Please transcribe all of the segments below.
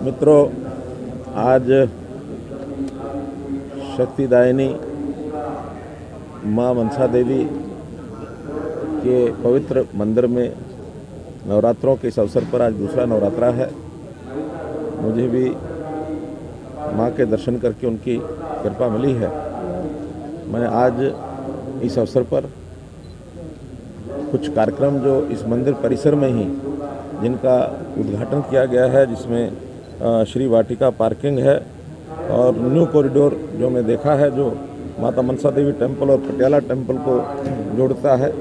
मित्रों, आज शक्तिदायिनी माँ मनसा देवी के पवित्र मंदिर में नवरात्रों के इस अवसर पर आज दूसरा नवरात्रा है। मुझे भी माँ के दर्शन करके उनकी कृपा मिली है। मैं आज इस अवसर पर कुछ कार्यक्रम जो इस मंदिर परिसर में ही जिनका उद्घाटन किया गया है, जिसमें श्री वाटिका पार्किंग है और न्यू कॉरिडोर जो मैं देखा है, जो माता मनसा देवी टेम्पल और पटियाला टेम्पल को जोड़ता है,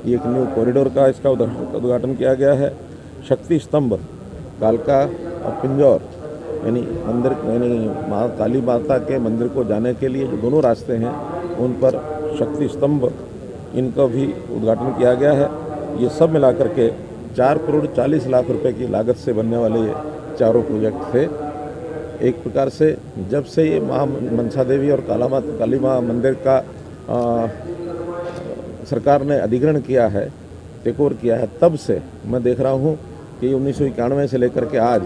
ये एक न्यू कॉरिडोर का इसका उद्घाटन किया गया है। शक्ति स्तंभ कालका और पिंजौर यानी मंदिर माँ काली माता के मंदिर को जाने के लिए जो दोनों रास्ते हैं उन पर शक्ति स्तंभ इनका भी उद्घाटन किया गया है। ये सब मिलाकर के 4 करोड़ 40 लाख रुपए की लागत से बनने वाले ये चारों प्रोजेक्ट थे। एक प्रकार से जब से ये माँ मनसा देवी और काली माँ मंदिर का सरकार ने अधिग्रहण किया है, टेकओवर किया है, तब से मैं देख रहा हूँ कि 1991 से लेकर के आज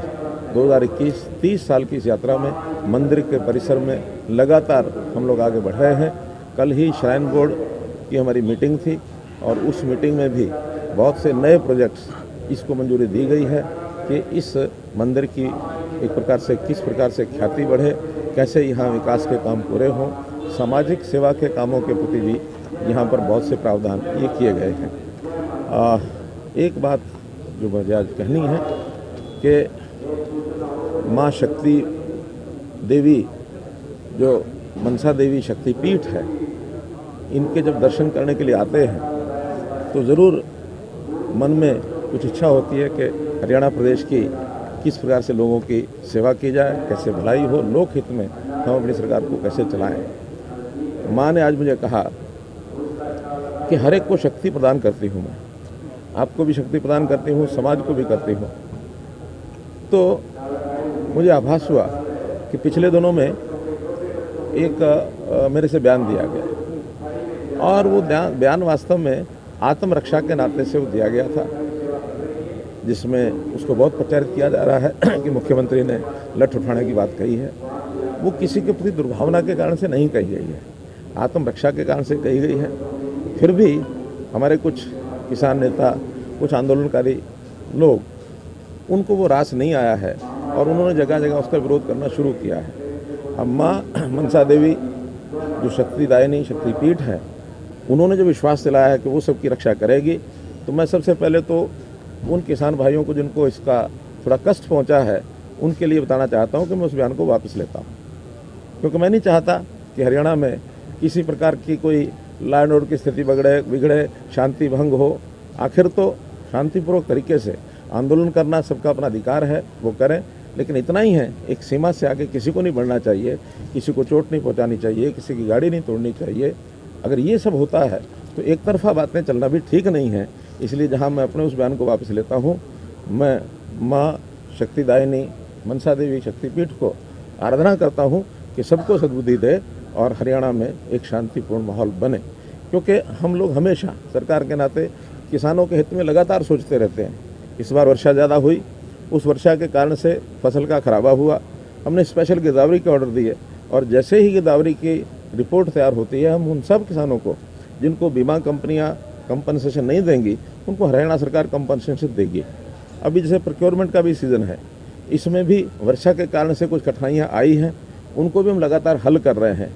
2021 30 साल की इस यात्रा में मंदिर के परिसर में लगातार हम लोग आगे बढ़ रहे हैं। कल ही श्राइन बोर्ड की हमारी मीटिंग थी और उस मीटिंग में भी बहुत से नए प्रोजेक्ट्स इसको मंजूरी दी गई है कि इस मंदिर की एक प्रकार से किस प्रकार से ख्याति बढ़े, कैसे यहाँ विकास के काम पूरे हों, सामाजिक सेवा के कामों के प्रति भी यहाँ पर बहुत से प्रावधान ये किए गए हैं। एक बात जो मुझे आज कहनी है कि माँ शक्ति देवी जो मनसा देवी शक्तिपीठ है, इनके जब दर्शन करने के लिए आते हैं तो ज़रूर मन में कुछ इच्छा होती है कि हरियाणा प्रदेश की किस प्रकार से लोगों की सेवा की जाए, कैसे भलाई हो, लोकहित में हम अपनी सरकार को कैसे चलाएं। माँ ने आज मुझे कहा कि हर एक को शक्ति प्रदान करती हूँ, मैं आपको भी शक्ति प्रदान करती हूँ, समाज को भी करती हूँ। तो मुझे आभास हुआ कि पिछले दिनों में एक मेरे से बयान दिया गया और वो बयान वास्तव में आत्मरक्षा के नाते से वो दिया गया था, जिसमें उसको बहुत प्रचारित किया जा रहा है कि मुख्यमंत्री ने लठ उठाने की बात कही है। वो किसी के प्रति दुर्भावना के कारण से नहीं कही गई है, आत्मरक्षा के कारण से कही गई है। फिर भी हमारे कुछ किसान नेता, कुछ आंदोलनकारी लोग, उनको वो रास नहीं आया है और उन्होंने जगह जगह उसका विरोध करना शुरू किया है। अब माँ मनसा देवी जो शक्तिदायिनी शक्तिपीठ है, उन्होंने जो विश्वास दिलाया है कि वो सबकी रक्षा करेगी, तो मैं सबसे पहले तो उन किसान भाइयों को जिनको इसका थोड़ा कष्ट पहुंचा है, उनके लिए बताना चाहता हूं कि मैं उस बयान को वापस लेता हूं, क्योंकि मैं नहीं चाहता कि हरियाणा में किसी प्रकार की कोई लॉ एंड ऑर्डर की स्थिति बिगड़े, शांति भंग हो। आखिर तो शांतिपूर्वक तरीके से आंदोलन करना सबका अपना अधिकार है, वो करें, लेकिन इतना ही है, एक सीमा से आगे किसी को नहीं बढ़ना चाहिए, किसी को चोट नहीं पहुँचानी चाहिए, किसी की गाड़ी नहीं तोड़नी चाहिए। अगर ये सब होता है तो एक तरफा बातें चलना भी ठीक नहीं है। इसलिए जहां मैं अपने उस बयान को वापस लेता हूं, मैं माँ शक्तिदायिनी मनसा देवी शक्तिपीठ को आराधना करता हूं कि सबको सद्बुद्धि दे और हरियाणा में एक शांतिपूर्ण माहौल बने, क्योंकि हम लोग हमेशा सरकार के नाते किसानों के हित में लगातार सोचते रहते हैं। इस बार वर्षा ज़्यादा हुई, उस वर्षा के कारण से फसल का खराबा हुआ, हमने स्पेशल गिरदावरी के ऑर्डर दिए और जैसे ही गिरदावरी की रिपोर्ट तैयार होती है, हम उन सब किसानों को जिनको बीमा कंपनियां कंपनसेशन नहीं देंगी, उनको हरियाणा सरकार कंपनसेशन देगी। अभी जैसे प्रोक्योरमेंट का भी सीज़न है, इसमें भी वर्षा के कारण से कुछ कठिनाइयां आई हैं, उनको भी हम लगातार हल कर रहे हैं।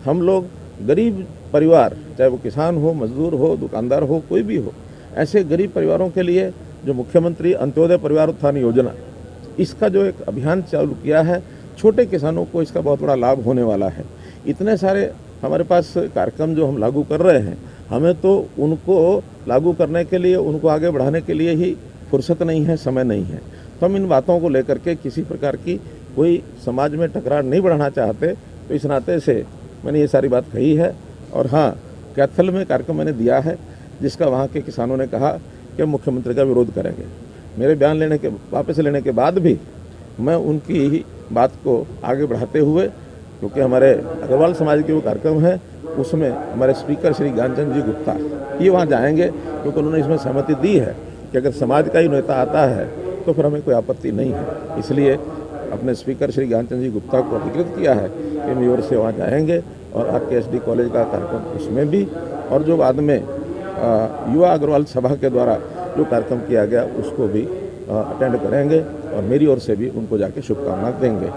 हम लोग गरीब परिवार, चाहे वो किसान हो, मजदूर हो, दुकानदार हो, कोई भी हो, ऐसे गरीब परिवारों के लिए जो मुख्यमंत्री अंत्योदय परिवार उत्थान योजना, इसका जो एक अभियान चालू किया है, छोटे किसानों को इसका बहुत बड़ा लाभ होने वाला है। इतने सारे हमारे पास कार्यक्रम जो हम लागू कर रहे हैं, हमें तो उनको लागू करने के लिए, उनको आगे बढ़ाने के लिए ही फुर्सत नहीं है, समय नहीं है। तो हम इन बातों को लेकर के किसी प्रकार की कोई समाज में टकरार नहीं बढ़ाना चाहते, तो इस नाते से मैंने ये सारी बात कही है। और हाँ, कैथल में कार्यक्रम मैंने दिया है, जिसका वहाँ के किसानों ने कहा कि मुख्यमंत्री का विरोध करेंगे। मेरे बयान वापस लेने के बाद भी मैं उनकी ही बात को आगे बढ़ाते हुए, क्योंकि हमारे अग्रवाल समाज के वो कार्यक्रम है, उसमें हमारे स्पीकर श्री ज्ञानचंद जी गुप्ता ये वहाँ जाएंगे, क्योंकि उन्होंने इसमें सहमति दी है कि अगर समाज का ही नेता आता है तो फिर हमें कोई आपत्ति नहीं है। इसलिए अपने स्पीकर श्री ज्ञानचंद जी गुप्ता को अधिकृत किया है कि मेरी ओर से वहाँ जाएंगे और RKSD कॉलेज का कार्यक्रम उसमें भी, और जो बाद में युवा अग्रवाल सभा के द्वारा जो कार्यक्रम किया गया उसको भी अटेंड करेंगे और मेरी ओर से भी उनको जाके शुभकामना देंगे।